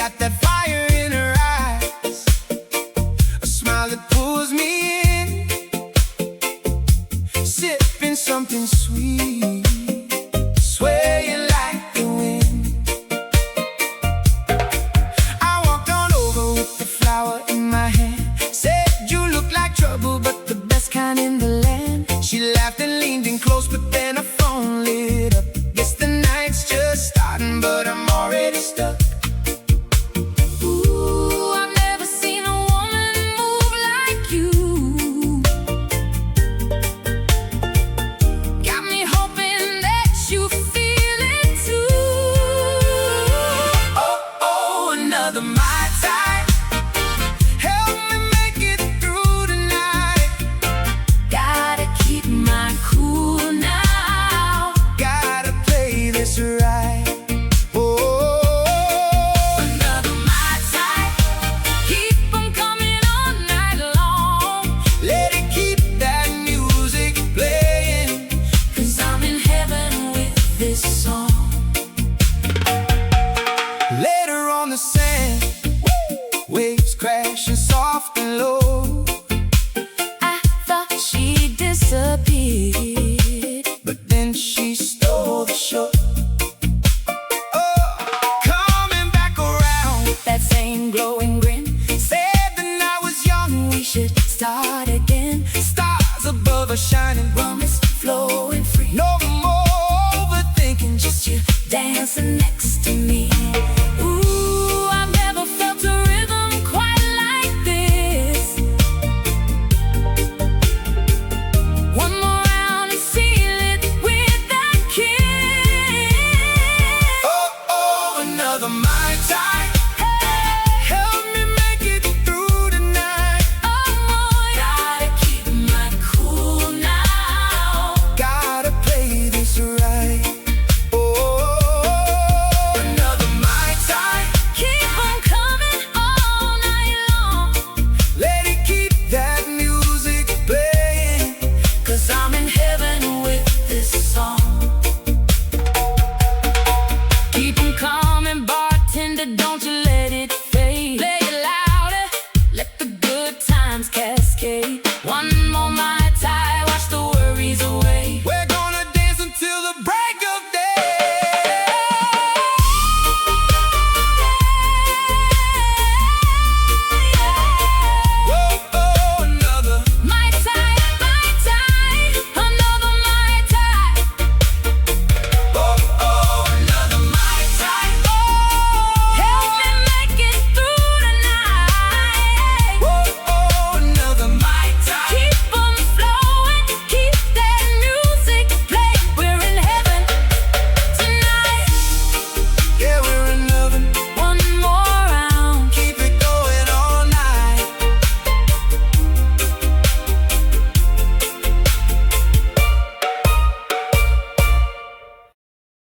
got that fire in her eyes, a smile that pulls me in, sipping something sweet, swaying like the wind. I walked on over with the flower in my hand, said you look like trouble, but the best kind in the land. She laughed and leaned in close, but then her phone lit up. Guess the night's just starting, but I'm already stuck. Ooh, I've never seen a woman move like you. Got me hoping that you feel it too. Oh, oh, another Mai Tai. Help me make it through tonight. Gotta keep my cool now. Gotta play this right. Oh, Another Mai Tai. Keep 'em coming all night long. let it keep that music playing. 'Cause I'm in heaven with this song. Later on the sand, waves crashing soft and low. I thought she disappeared, But then she stole the show. Oh, coming back around, that same glowing grin. said the night was young, we should Start again. stars above are shining. Rum is flowing free. No more overthinking, Just you dancing next to me.